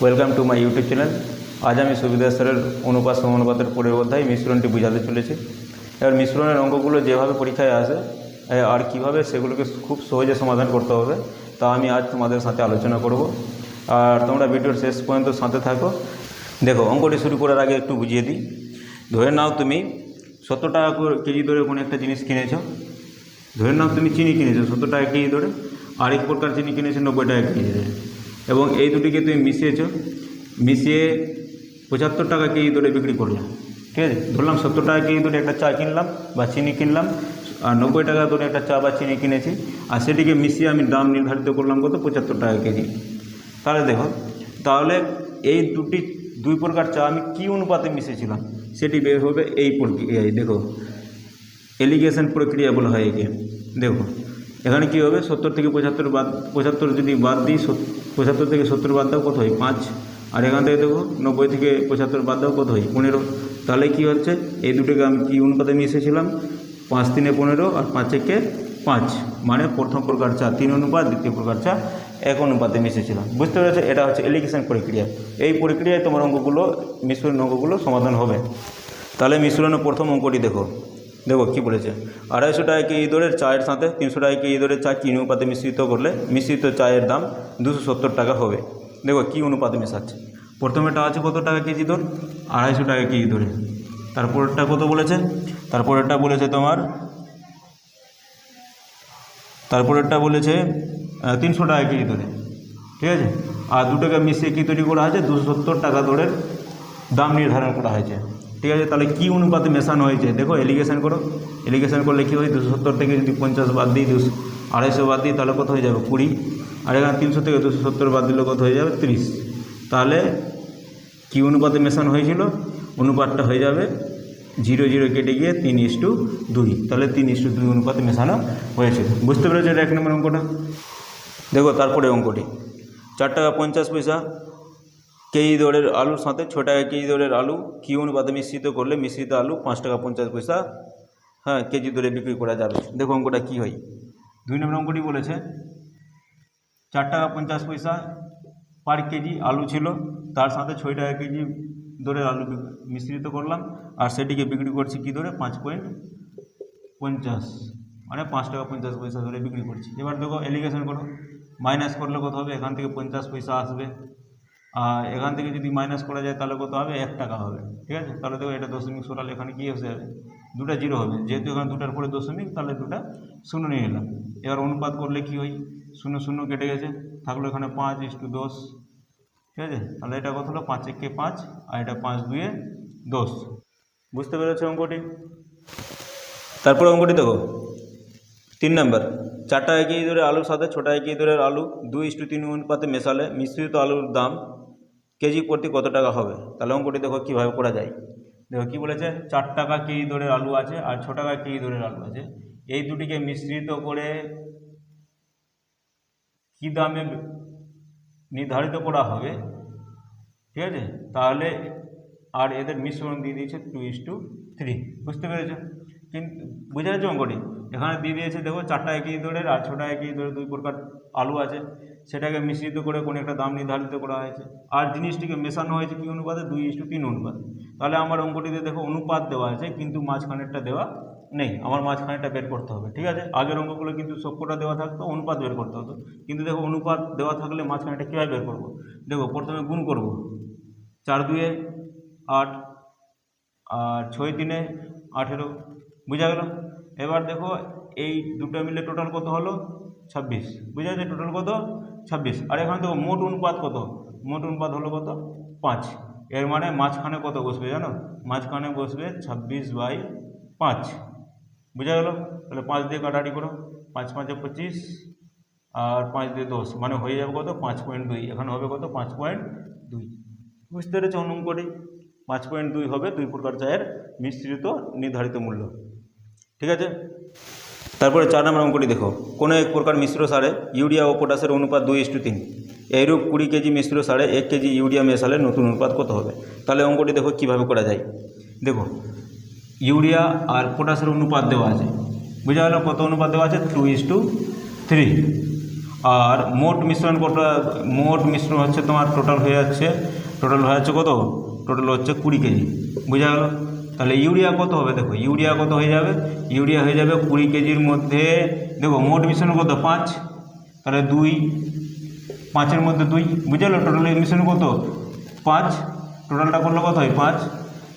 Welcome to my YouTube channel. আজ আমি সুবিধা স্যারের অনুপাত সমানুপাতের পরের অধ্যায় মিশ্রণটি বোঝাতে চলেছি। এবার মিশ্রণের অঙ্কগুলো যেভাবে পরীক্ষায় আসে আর কিভাবে সেগুলোকে খুব সহজে সমাধান করতে হবে তা আমি আজ তোমাদের সাথে আলোচনা করব। আর তোমরা ভিডিওর শেষ পর্যন্ত সাথে থাকো। দেখো, অঙ্কটি শুরু করার আগে একটু বুঝিয়ে দিই। ধরে নাও তুমি 70 টাকা কেজি দরে কোনো একটা জিনিস কিনেছো। ধরে নাও তুমি চিনি কিনেছো 70 টাকা কেজি দরে, আরেক প্রকার চিনি কিনেছো 90 টাকা কেজি দরে, এবং এই দুটিকে তুমি মিশিয়ে 75 টাকা কেজি দরে বিক্রি করলাম। ঠিক আছে, ধরলাম 70 টাকা কেজি দরে একটা চা কিনলাম বা চিনি কিনলাম, আর 90 টাকা দরে একটা চা বা চিনি কিনেছি, আর সেটিকে মিশিয়ে আমি দাম নির্ধারিত করলাম কত, 75 টাকা কেজি। তাহলে দেখো, তাহলে এই দুই প্রকার চা আমি কী অনুপাতে মিশিয়েছিলাম সেটি বের হবে এই প্রক্রিয়ায়। দেখো, এলিগেশন প্রক্রিয়া বলা হয় একে। দেখো এখানে কী হবে, 70 থেকে 75 যদি বাদ দিই, 75 থেকে 70 বাদ দাও কত হয়, 5। আর এখান থেকে দেখো 90 থেকে 75 বাদ দাও কত হয়, 15। তাহলে কী হচ্ছে, এই দুটোকে আমি কী অনুপাতে মিশিয়েছিলাম, 5 3 15 আর 5 1 5, মানে প্রথম প্রকার চা 3 অনুপাত, দ্বিতীয় প্রকার চা 1 অনুপাতে মিশিয়েছিলাম। বুঝতে পেরেছো? এটা হচ্ছে এলিগেশন প্রক্রিয়া। এই প্রক্রিয়ায় তোমার মিশ্রণ অঙ্কগুলো সমাধান হবে। তাহলে মিশ্রণের প্রথম অঙ্কটি দেখো কী বলেছে, 250 টাকা কেজি দরের চায়ের সাথে 300 টাকা কেজি দরের চা কী অনুপাতে মিশ্রিত করলে মিশ্রিত চায়ের দাম 270 টাকা হবে। দেখো কী অনুপাতে মেশাচ্ছে। প্রথমেটা আছে কত টাকা কেজি দর, 250 টাকা কেজি দরে। তারপরেরটা কত বলেছে, তারপরেরটা বলেছে 300 টাকা কেজি দরে। ঠিক আছে, আর দুটোকে মিশিয়ে কী তৈরি করা হয়েছে, 270 টাকা দরের দাম নির্ধারণ করা হয়েছে। ঠিক আছে, তাহলে কী অনুপাতে মেশানো হয়েছে দেখো, এলিগেশন করো। এলিগেশন করলে কী হয়, 270 থেকে যদি 50 বাদ দিই, 250 বাদ দিই, তাহলে কত হয়ে যাবে, 20। আর এখানে 300 থেকে 270 বাদ দিলে কত হয়ে যাবে, 30। তাহলে কী অনুপাতে মেশানো হয়েছিল, অনুপাতটা হয়ে যাবে 0 0 কেটে গিয়ে 3:2। তাহলে 3:2 অনুপাতে মেশানো হয়েছিল। বুঝতে পেরেছো? এটা 1 নম্বর অঙ্কটা। দেখো তারপরে অঙ্কটি, 4 টাকা 50 পয়সা কেজি দরের আলুর সাথে 6 টাকা কেজি দরের আলু কী অনুপাতে মিশ্রিত করলে মিশ্রিত আলু 5 টাকা 50 পয়সা কেজি দরে বিক্রি করা যাবে। দেখো অঙ্কটা কী হয়। 2 নম্বর অঙ্কটি বলেছে, 4 টাকা 50 পয়সা পার কেজি আলু ছিল, তার সাথে 6 টাকা কেজি দরের আলু মিশ্রিত করলাম, আর সেটিকে বিক্রি করছি কী দরে, 5.50, মানে 5 টাকা 50 পয়সা দরে বিক্রি করছি। এবার দেখো এলিগেশন করো, মাইনাস করলে কত হবে, এখান থেকে 50 পয়সা আসবে, আর এখান থেকে যদি মাইনাস করা যায় তাহলে কত হবে, 1 টাকা হবে। ঠিক আছে, তাহলে দেখো এটা দশমিক সরালে এখানে কী হয়ে যাবে, 2টা 0 হবে, যেহেতু এখানে 2টার পরে দশমিক, তাহলে 2টা 0 নিয়ে নিলাম। এবার অনুপাত করলে কী হয়, 0 0 কেটে গেছে, থাকলো এখানে 5:10। ঠিক আছে, তাহলে এটা কত হলো, 5 1 5, আর এটা 5 2 10। বুঝতে পেরেছো অঙ্কটি? তারপরে অঙ্কটি দেখো, 3 নম্বর, 4 টাকা কেজি দরে আলুর সাথে 6 টাকা কেজি দরের আলু 2:3 অনুপাতে মেশালে মিশ্রিত আলুর দাম কেজি প্রতি কত টাকা হবে। তাহলে অঙ্কটি দেখো কীভাবে করা যায়। দেখো কী বলেছে, 4 টাকা কেজি দরের আলু আছে আর 6 টাকা কেজি দরের আলু আছে, এই দুটিকে মিশ্রিত করে কী দামে নির্ধারিত করা হবে। ঠিক আছে, তাহলে আর এদের মিশ্রণ দিয়ে দিয়েছে 2:3। বুঝতে পেরেছো? কিন্তু বুঝা যাচ্ছে অঙ্কটি? এখানে দিয়ে দিয়েছে দেখো 4 টাকা কেজি দরের আর 6 টাকা কেজি দরের 2 প্রকার আলু আছে, সেটাকে মিশ্রিত করে কোনো একটা দাম নির্ধারিত করা হয়েছে, আর জিনিসটিকে মেশানো হয়েছে কী অনুপাতে, 2:3 অনুপাত। তাহলে আমার অঙ্কটিতে দেখো অনুপাত দেওয়া আছে, কিন্তু মাঝখানেরটা দেওয়া নেই, আমার মাঝখানেরটা বের করতে হবে। ঠিক আছে, আগের অঙ্কগুলো কিন্তু সবকটা দেওয়া থাকতো, অনুপাত বের করতে হতো, কিন্তু দেখো অনুপাত দেওয়া থাকলে মাঝখানেরটা কীভাবে বের করবো। দেখো প্রথমে গুণ করব, 4 2 8 আর 6 3 18। বুঝা গেল? এবার দেখো এই দুটো মিলে টোটাল কত হলো, 26। বুঝা যাচ্ছে, টোটাল কত, 26। আর এখানে দেখো মোট অনুপাত কত, মোট অনুপাত হলো কত, 5। এর মানে মাঝখানে কত বসবে জানো, মাঝখানে বসবে 26/5। বুঝা গেল? তাহলে 5 দিয়ে কাটাকাটি করো, 5 5 25 আর 5 দিয়ে 10, মানে হয়ে যাবে কত, 5.2। এখানে হবে কত, 5.2। বুঝতে পেরেছো অঙ্কটি? 5.2 হবে 2 প্রকার চায়ের মিশ্রিত নির্ধারিত মূল্য। ঠিক আছে, তারপরে 4 নম্বর অঙ্কটি দেখো, কোনো এক প্রকার মিশ্র সারে ইউরিয়া ও পটাশের অনুপাত 2:3। এইরূপ 20 কেজি মিশ্র সারে 1 কেজি ইউরিয়া মেশালে নতুন অনুপাত কত হবে। তাহলে অঙ্কটি দেখো কীভাবে করা যায়। দেখো ইউরিয়া আর পটাশের অনুপাত দেওয়া আছে, বোঝা গেল কত অনুপাত দেওয়া আছে, 2:3। আর মোট মিশ্রণ হচ্ছে তোমার টোটাল হয়ে যাচ্ছে কত? টোটাল হচ্ছে 20 কেজি। বোঝা গেল? তাহলে ইউরিয়া কত হবে? দেখো ইউরিয়া কত হয়ে যাবে? ইউরিয়া হয়ে যাবে 20 কেজির মধ্যে, দেখো মোট মিশ্রণ কত? 5, তাহলে 2, 5-এর মধ্যে 2, বুঝে গেলো? টোটাল মিশ্রণ কত? 5, টোটালটা করলে কত হয়? 5,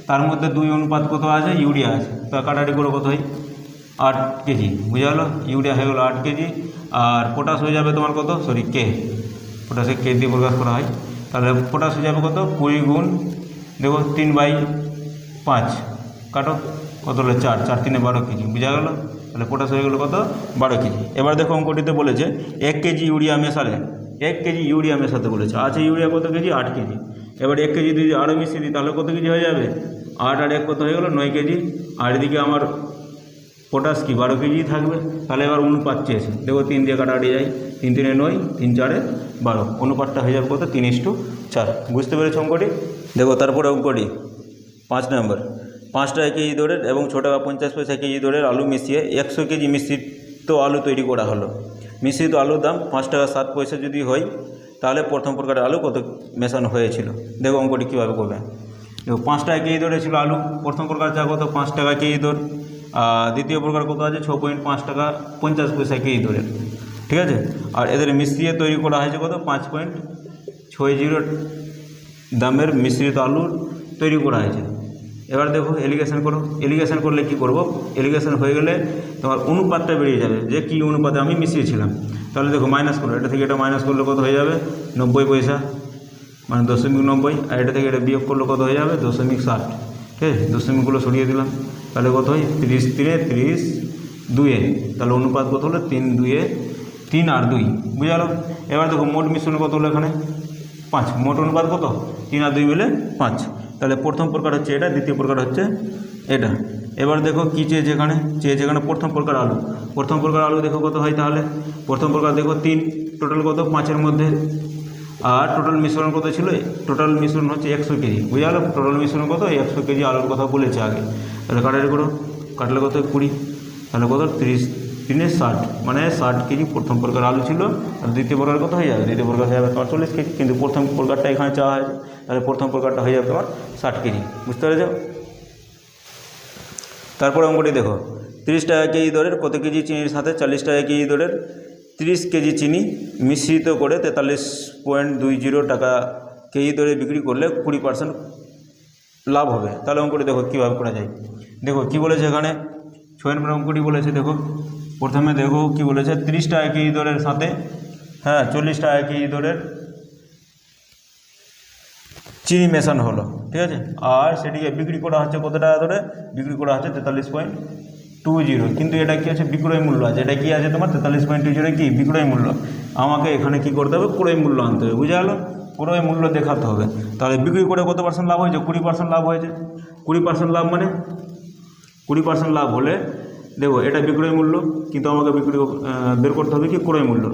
তার মধ্যে 2 অনুপাত কত আছে? ইউরিয়া আছে, তা কাটাকাটি করে কত হয়? 8 কেজি। বুঝা গেলো? ইউরিয়া হয়ে গেলো 8 কেজি। আর পটাশ হয়ে যাবে তোমার কত? কে, পটাশে কে দিয়ে প্রকাশ করা হয়। তাহলে পটাশ হয়ে যাবে কত? 20 গুণ, দেখো 3/5, কাটো কত হলো? 4, 4 3 12 কেজি। বুঝা গেল? তাহলে পটাশ হয়ে গেলো কত? 12 কেজি। এবার দেখো অঙ্কটিতে বলেছে 1 কেজি ইউরিয়া মেশালে, 1 কেজি ইউরিয়া মেশাতে বলেছে। আছে ইউরিয়া কত কেজি? 8 কেজি। এবার 1 কেজি যদি আরও মিশিয়ে দিই তাহলে কত কেজি হয়ে যাবে? 8 আর 1 কত হয়ে গেলো? 9 কেজি। আর এদিকে আমার পটাশ কি 12 কেজি থাকবে। তাহলে এবার অনুপাত চেয়েছে, দেখো 3 দিয়ে কাটাকাটি যায়, 3 3 9, 3 4 12, অনুপাতটা হয়ে যাবে কত? 3:4। বুঝতে পেরেছো অঙ্কটি? দেখো তারপরে অঙ্কটি 5 নম্বর, 5 টাকা কেজি দরের এবং 6 টাকা 50 পয়সা কেজি দরের আলু মিশিয়ে 100 কেজি মিশ্রিত আলু তৈরি করা হলো। মিশ্রিত আলুর দাম 5 টাকা 7 পয়সা যদি হয়, তাহলে প্রথম প্রকারের আলু কত মেশানো হয়েছিল? দেখো অঙ্কটি কীভাবে করবে। দেখো 5 টাকা কেজি দরে ছিল আলু, প্রথম প্রকার চা কত? 5 টাকা কেজি দর। দ্বিতীয় প্রকার কত আছে? 6.5 টাকা 50 পয়সা কেজি দরের, ঠিক আছে। আর এদের মিশ্রিয়ে তৈরি করা হয়েছে কত? 5.60 দামের মিশ্রিত আলুর তৈরি করা হয়েছে। এবার দেখো এলিগেশন করো। এলিগেশন করলে কি করব? এলিগেশন হয়ে গেলে তোমার অনুপাতটা বেরিয়ে যাবে, যে কী অনুপাতে আমি মিশিয়েছিলাম। তাহলে দেখো মাইনাস করো, এটা থেকে এটা মাইনাস করলে কত হয়ে যাবে? 90 পয়সা, মানে 0.90। আর এটা থেকে এটা বিয়োগ করলে কত হয়ে যাবে? 0.60। ঠিক আছে, দশমিকগুলো সরিয়ে দিলাম। তাহলে কত হয়? 30 3 30 2। তাহলে অনুপাত কত হলো? 3 2 3 আর 2। বুঝা গেল? এবার দেখো মোট মিশ্রণ কত হলো? এখানে 5। মোট অনুপাত কত? 3 আর 2 মিলে 5। তাহলে প্রথম প্রকার হচ্ছে এটা, দ্বিতীয় প্রকার হচ্ছে এটা। এবার দেখো কী চেয়েছে এখানে? চেয়েছে এখানে প্রথম প্রকার আলু। প্রথম প্রকার আলু দেখো কত হয়? তাহলে প্রথম প্রকার দেখো 3, টোটাল কত? 5-এর মধ্যে। আর টোটাল মিশ্রণ কত ছিল? টোটাল মিশ্রণ হচ্ছে 100 কেজি। বুঝা গেল? টোটাল মিশ্রণ কত? 100 কেজি আলুর কথা বলেছে আগে। তাহলে কাটাকাটি করো, কাটলে কত? 20। তাহলে কত? 30 3 60, মানে 60 কেজি প্রথম প্রকার আলু ছিল। আর দ্বিতীয় প্রকার কত হয়ে যাবে? দ্বিতীয় প্রকার হয়ে যাবে তোমার 40 কেজি, কিন্তু প্রথম প্রকারটা এখানে চাওয়া হয়েছে। তাহলে প্রথম প্রকারটা হয়ে যাবে তোমার 60 কেজি। বুঝতে পেরেছ? তারপরে অঙ্কটি দেখো, 30 টাকা কেজি দরের কত কেজি চিনির সাথে 40 টাকা কেজি দরের 30 কেজি চিনি মিশ্রিত করে 43.20 টাকা কেজি দরে বিক্রি করলে 20% লাভ হবে। তাহলে অঙ্কটি দেখো কীভাবে করা যায়। দেখো কি বলেছে এখানে, 6 নম্বর অঙ্কটি বলেছে। দেখো প্রথমে দেখো কি বলেছে, 30 টাকা কেজি দরের সাথে 40 টাকা কেজি দরের চিনি মেশানো হলো, ঠিক আছে। আর সেটিকে বিক্রি করা হচ্ছে কত টাকা ধরে? বিক্রি করা হচ্ছে 43.20। কিন্তু এটা কি আছে? বিক্রয় মূল্য আছে। এটা কি আছে তোমার? 43.20 কি বিক্রয় মূল্য। আমাকে এখানে কি করতে হবে? ক্রয় মূল্য আনতে হবে। বুঝা গেল? ক্রয় মূল্য দেখাতে হবে। তাহলে বিক্রি করে কত পার্সেন্ট লাভ হয়েছে? 20% লাভ হয়েছে। 20% লাভ মানে 20% লাভ হলে দেখো এটা বিক্রয় মূল্য, কিন্তু আমাকে বের করতে হবে কি? ক্রয় মূল্য।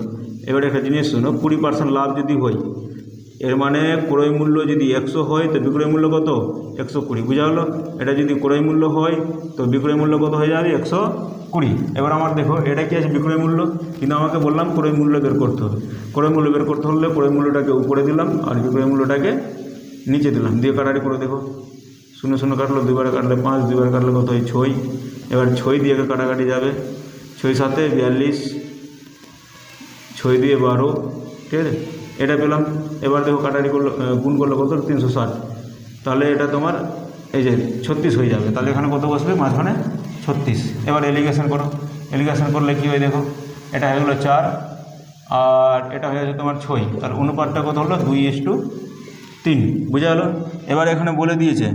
এবার একটা জিনিস শোনো, 20% লাভ যদি হয়, এর মানে ক্রয় মূল্য যদি 100 হয় তো বিক্রয় মূল্য কত? 120। বুঝা গেল? এটা যদি ক্রয় মূল্য হয় তো বিক্রয় মূল্য কত হয়ে যাবে? 120। এবার আমার দেখো এটা কি আছে? বিক্রয় মূল্য, কিন্তু আমাকে বললাম ক্রয় মূল্য বের করতে হবে। ক্রয় মূল্য বের করতে হলে ক্রয় মূল্যটাকে উপরে দিলাম আর বিক্রয় মূল্যটাকে নিচে দিলাম, দিয়ে কাটাকাটি করে দেখো। 0 0 কাটলো, 2 বারে কাটলে 5, 2 বারে কাটলে কত হয়? 6। এবার 6 দিয়ে কাটাকাটি যাবে, 6 7 42, 6 দিয়ে 12, ঠিক আছে, এটা পেলাম। এবার দেখো কাটাকাটি করলো, গুণ করলে কত? 360। তাহলে এটা তোমার এই যে 36 হয়ে যাবে। তাহলে এখানে কত বসবে? মাঝখানে 36। এবার এলিগেশন করো। এলিগেশন করলে কী হয়? দেখো এটা হয়ে গেলো 4 আর এটা হয়ে যাচ্ছে তোমার 6। তাহলে অনুপাতটা কত হলো? 2:3। বোঝা গেল? এবার এখানে বলে দিয়েছে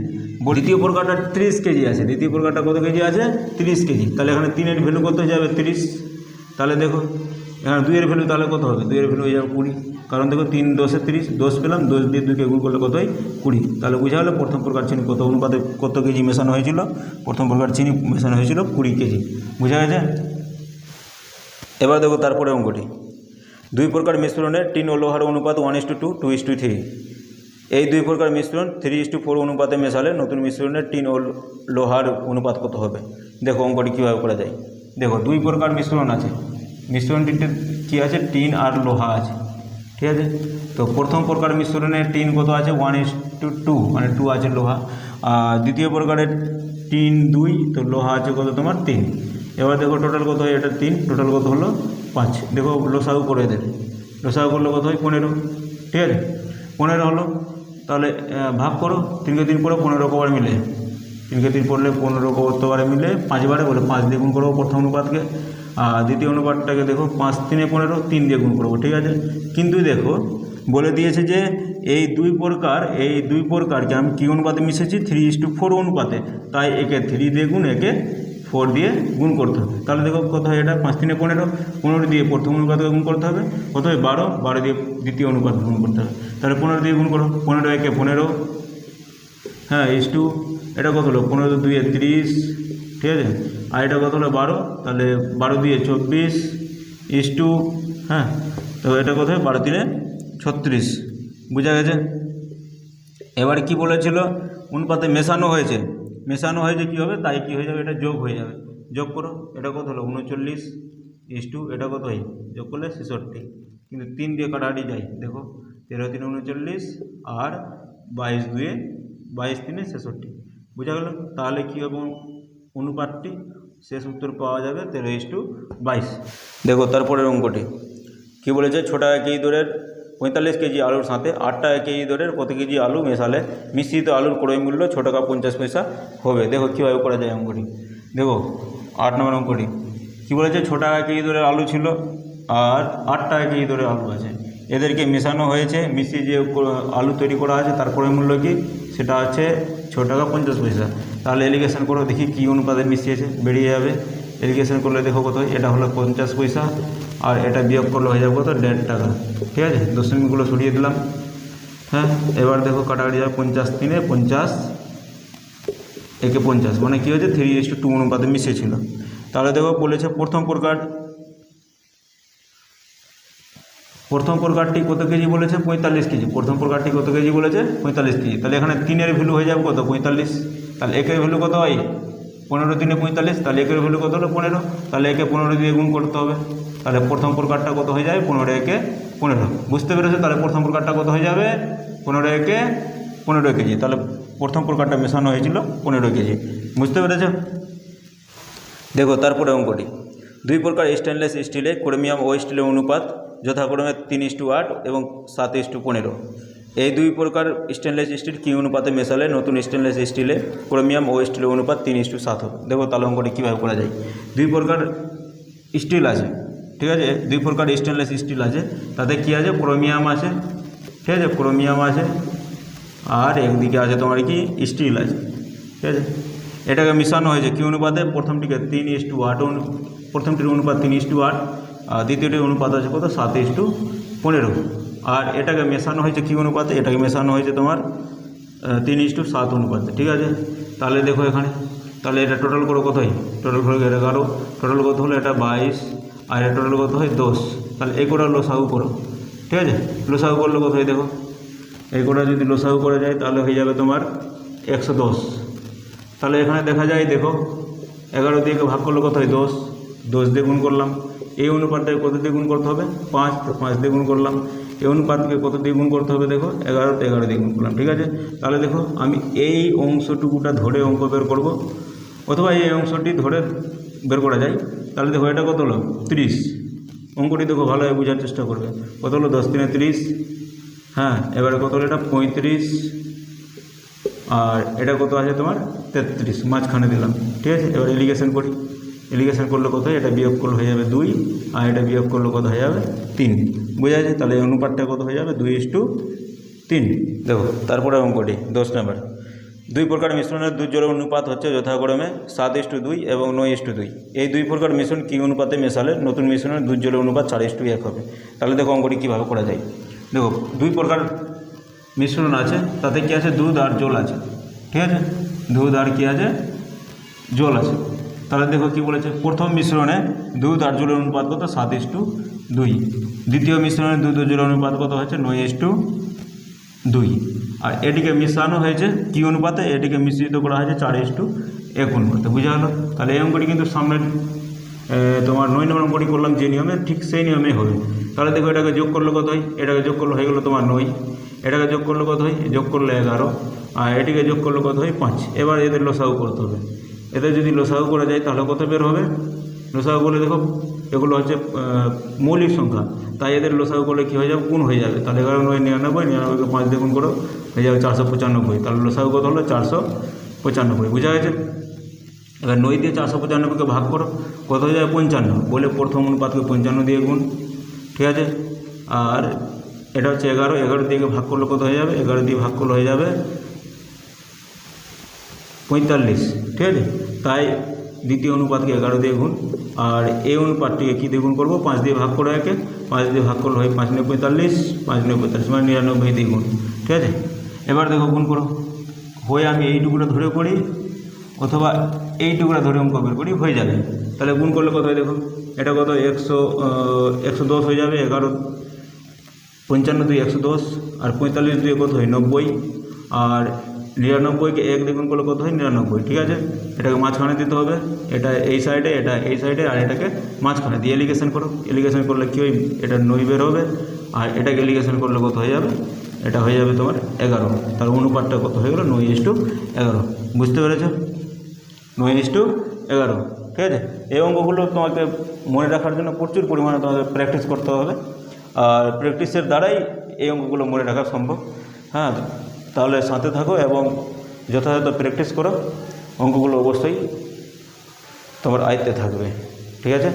দ্বিতীয় প্রকারটা 30 কেজি আছে। দ্বিতীয় প্রকারটা কত কেজি আছে? 30 কেজি। তাহলে এখানে 3-এর ভ্যালু কত হয়ে যাবে? 30। তাহলে দেখো এখানে 2-এর ভ্যালু তাহলে কত হবে? 2-এর ভ্যালু হয়ে যাবে 20। কারণ দেখো 3 10 30, 10 পেলাম, 10 দিয়ে 2কে গুণ করলে কত হয়? 20। তাহলে বুঝা গেলো প্রথম প্রকার চিনি কত অনুপাতে কত কেজি মেশানো হয়েছিল? প্রথম প্রকার চিনি মেশানো হয়েছিল 20 কেজি। বুঝা গেছে? এবার দেখো তারপরে অঙ্কটি, 2 প্রকার মিশ্রণের টিন ও লোহার অনুপাত 1:2, 2:3। এই 2 প্রকার মিশ্রণ 3:4 অনুপাতে মেশালে নতুন মিশ্রণের টিন ও লোহার অনুপাত কত হবে? দেখো অঙ্কটি কীভাবে করা যায়। দেখো 2 প্রকার মিশ্রণ আছে, মিশ্রণটিতে কী আছে, টিন আর লোহা আছে, ঠিক আছে। তো প্রথম প্রকার মিশ্রণে টিন কত আছে 1:2, মানে 2 আছে লোহা। আর দ্বিতীয় প্রকারের টিন 2, তো লোহা আছে কত তোমার 3। এবার দেখো টোটাল কত হয়, এটা 3, টোটাল কত হলো 5। দেখো লসাগু করে দেবে, লসাগু করলে কত হয় 15, ঠিক আছে 15 হলো। তাহলে ভাগ করো, 3 কে 3 করো 15 কবার মিলে, 3 কে 3 করলে 15 কতবারে মিলে 5 বারে, বলে 5 দিয়ে গুণ করবো প্রথম অনুপাতকে। আর দ্বিতীয় অনুপাতটাকে দেখো 5 3 15, 3 দিয়ে গুণ করবো, ঠিক আছে। কিন্তু দেখো বলে দিয়েছে যে এই দুই প্রকারকে আমি কী অনুপাতে মিশেছি, 3:4 অনুপাতে, তাই একে 3 দিয়ে গুণ, একে 4 দিয়ে গুণ করতে হবে। তাহলে দেখো কত হয়, এটা 5 3 15, 15 দিয়ে প্রথম অনুপাতকে গুণ করতে হবে, কত হয় 12, 12 দিয়ে দ্বিতীয় অনুপাত গুণ করতে হবে। তাহলে 15 দিয়ে গুণ করো, 15 একে 15, হ্যাঁ ইস্টু এটা কত হলো 15 2 30, ঠিক আছে। আর এটা কত হলো 12, তাহলে 12 দিয়ে 24 ইস্টু, হ্যাঁ তো এটা কত হয় 12 3 36, বোঝা গেছে। এবার কি বলেছিল, অনুপাতে মেশানো হয়েছে কী হবে, তাই কী হয়ে যাবে, এটা যোগ হয়ে যাবে। যোগ করো, এটা কত হলো 39 ইস্টু, এটা কত হয় যোগ করলে 66, কিন্তু 3 দিয়ে কাটাকাটি যায়, দেখো 13 3 39 আর 22 2 22 3 66, বোঝা গেল। তাহলে কী হবে অনুপাতটি, শেষ উত্তর পাওয়া যাবে 13:22। দেখো তারপরের অঙ্কটি কী বলেছে, ছোটো 1 কেজি দরের 45 কেজি আলুর সাথে 8 টাকা কেজি দরের প্রতি কেজি আলু মেশালে মিশ্রিত আলুর ক্রয় মূল্য 6 টাকা 50 পয়সা হবে। দেখো কীভাবে করা যায় অঙ্কটি। দেখো 8 নম্বর অঙ্কটি কী বলেছে, 6 টাকা কেজি দরের আলু ছিল আর 8 টাকা কেজি দরের আলু আছে, এদেরকে মেশানো হয়েছে, মিশিয়ে যে আলু তৈরি করা আছে তার ক্রয় মূল্য কি, সেটা আছে 6 টাকা 50 পয়সা। তাহলে এলিগেশন করো, দেখি কী অনুপাতে মিশিয়েছে, বেরিয়ে যাবে। এলিগেশন করলে দেখো কত, এটা হলো 50 পয়সা আর এটা বিয়োগ করলে হয়ে যাবে কত 1.5 টাকা, ঠিক আছে। দশমিকগুলো সরিয়ে দিলাম, হ্যাঁ। এবার দেখো কাটাকাটি যাবে, 50 3 50 একে 50, মানে কী হয়েছে 3:2 অনুপাতে মিশিয়েছিল। তাহলে দেখো বলেছে প্রথম প্রকারটি কত কেজি বলেছে, 45 কেজি। প্রথম প্রকারটি কত কেজি বলেছে, 45 কেজি। তাহলে এখানে 3-এর ভ্যালু হয়ে যাবে কত 45, তাহলে একের ভ্যালু কত হয় 15 3 45, তাহলে একের ভ্যালু কত হলো 15, তাহলে একে 15 দিয়ে গুণ করতে হবে। তাহলে প্রথম প্রকারটা কত হয়ে যাবে 15 একে 15, বুঝতে পেরেছো। তাহলে প্রথম প্রকারটা কত হয়ে যাবে 15 একে 15 কেজি। তাহলে প্রথম প্রকারটা মেশানো হয়েছিল 15 কেজি, বুঝতে পেরেছো। দেখো তারপরে অঙ্কটি, দুই প্রকার স্টেনলেস স্টিলে ক্রোমিয়াম ও স্টিলের অনুপাত যথাক্রমে 3:8 এবং 7:15। এই দুই প্রকার স্টেনলেস স্টিল কী অনুপাতে মেশালে নতুন স্টেনলেস স্টিলে ক্রোমিয়াম ও স্টিলের অনুপাত 3:7 হবে। দেখো তাহলে অঙ্কটি কীভাবে করা যায়। দুই প্রকার স্টিল আছে, ঠিক আছে, দুই প্রকার স্টেনলেস স্টিল আছে, তাতে কী আছে ক্রোমিয়াম আছে, ঠিক আছে, ক্রোমিয়াম আছে আর একদিকে আছে তোমার কি স্টিল আছে, ঠিক আছে। এটাকে মিশানো হয়েছে কী অনুপাতে, প্রথমটিকে 3:8, প্রথমটির অনুপাত 3:8 আর দ্বিতীয়টির অনুপাত আছে কত 7:15। আর এটাকে মেশানো হয়েছে কী অনুপাতে, এটাকে মেশানো হয়েছে তোমার 3:7 অনুপাতে, ঠিক আছে। তাহলে দেখো এখানে, তাহলে এটা টোটাল করে কত হয়, টোটাল করে 11, টোটাল কত হলো এটা 22 আর এটা টোটাল কত হয় 10। তাহলে এই কোটা লসাগু করো, ঠিক আছে, লসাগু করলে কত হয় দেখো, এই কোটা যদি লসাগু করে যায় তাহলে হয়ে যাবে তোমার 110। তাহলে এখানে দেখা যায় দেখো 11 দিয়ে ভাগ করলে কত হয় 10, 10 দিয়ে গুণ করলাম। এই অনুপাতটাকে কত দিয়ে গুণ করতে হবে 5, তো 5 দিয়ে গুণ করলাম। এই অনুপাতকে কত দিয়ে গুণ করতে হবে দেখো 11 দিয়ে গুণ করলাম, ঠিক আছে। তাহলে দেখো আমি এই অংশটুকুটা ধরে অঙ্ক বের করব, অথবা এই অংশটি ধরে বের করা যায়। তাহলে দেখো এটা কত হলো 30, অঙ্কটি দেখো ভালোভাবে বোঝার চেষ্টা করবে। কত হলো 10 3 30, হ্যাঁ। এবারে কত হলো এটা 35 আর এটা কত আছে তোমার 33, মাঝখানে দিলাম, ঠিক আছে। এবার এলিগেশন করি, এলিগেশন করলে কত হয়, এটা বিয়োগ করলে হয়ে যাবে 2 আর এটা বিয়োগ করলে কত হয়ে যাবে 3, বোঝা যায়। তাহলে এই অনুপাতটা কত হয়ে যাবে 2:3। দেখো তারপরে অঙ্কটি 10 নম্বর, দুই প্রকার মিশ্রণের দুধ জলের অনুপাত হচ্ছে যথাক্রমে 7:2 এবং 9:2। এই দুই প্রকার মিশ্রণ কী অনুপাতে মেশালে নতুন মিশ্রণের দুধ জলের অনুপাত 4:1 হবে। তাহলে দেখো অঙ্কটি কীভাবে করা যায়। দেখো দুই প্রকার মিশ্রণ আছে, তাতে কী আছে দুধ আর জল আছে, ঠিক আছে, দুধ আর কী আছে জল আছে। তাহলে দেখো কী বলেছে, প্রথম মিশ্রণে দুধ আর জলের অনুপাত কত 7:2, দ্বিতীয় মিশ্রণে দুধ ও জলের অনুপাত কত হচ্ছে 9:2। আর এটিকে মিশানো হয়েছে কী অনুপাতে, এটিকে মিশ্রিত করা হয়েছে 4:1 অনুপাতে, বুঝা গেল। তাহলে এই অঙ্কটি কিন্তু সামনের তোমার 9 নম্বর অঙ্কটি করলাম যে নিয়মে, ঠিক সেই নিয়মে হবে। তাহলে দেখো এটাকে যোগ করলে কত হয়, এটাকে যোগ করলে হয়ে গেলো তোমার 9, এটাকে যোগ করলে কত হয়, যোগ করলে 11, আর এটিকে যোগ করলে কত হয় 5। এবার এদের লসাগু করতে হবে। এদের যদি লসাগু করা যায় তাহলে কত বের হবে, লসাগু করলে দেখো এগুলো হচ্ছে মৌলিক সংখ্যা, তাই এদের লসাগু করলে কী হয়ে যাবে, গুণ হয়ে যাবে। তাহলে 11 9 99, 99কে 5 দিয়ে গুণ করো, হয়ে যাবে 495। তাহলে লসাগু কত হলো 495, বুঝা গেছে। এবার 9 দিয়ে 495কে ভাগ করো, কত হয়ে যাবে 55, বলে প্রথম অনুপাতকে 55 দিয়ে গুণ, ঠিক আছে। আর এটা হচ্ছে 11, 11 দিয়ে ভাগ করলে কত হয়ে যাবে, 11 দিয়ে ভাগ করলে হয়ে যাবে 45, ঠিক আছে। তাই দ্বিতীয় অনুপাতকে 11 দিয়ে গুণ, আর এই অনুপাতটিকে কী দিয়ে গুণ করবো, 5 দিয়ে ভাগ করে, একে 5 দিয়ে ভাগ করলে হয় 5 9 45, 5 9 45 মানে 99 দিয়ে গুণ, ঠিক আছে। এবার দেখো গুণ করো, হয় আমি এইটুকুটা ধরে করি অথবা এইটুকুটা ধরে অঙ্ক বের করি, হয়ে যাবে। তাহলে গুণ করলে কত হয় দেখো, এটা কত 110 হয়ে যাবে, 11 55 2 110, আর 45 2 কত হয় 90, আর 99কে 1 দিয়ে গুণ করলে কত হয় 99, ঠিক আছে। এটাকে মাঝখানে দিতে হবে, এটা এই সাইডে, এটা এই সাইডে, আর এটাকে মাঝখানে দিয়ে এলিগেশন করো। এলিগেশন করলে কী হয়, এটা 9 বের হবে, আর এটাকে এলিগেশন করলে কত হয়ে যাবে, এটা হয়ে যাবে তোমার 11। তার অনুপাতটা কত হয়ে গেলো 9:11, বুঝতে পেরেছ, 9:11, ঠিক আছে। এই অঙ্কগুলো তোমাকে মনে রাখার জন্য প্রচুর পরিমাণে তোমাকে প্র্যাকটিস করতে হবে, আর প্র্যাকটিসের দ্বারাই এই অঙ্কগুলো মনে রাখা সম্ভব। হ্যাঁ, তাহলে সাথে থাকো এবং যথাযথ প্র্যাকটিস করো, অঙ্কগুলো অবশ্যই তোমার আয়ত্তে থাকবে, ঠিক আছে।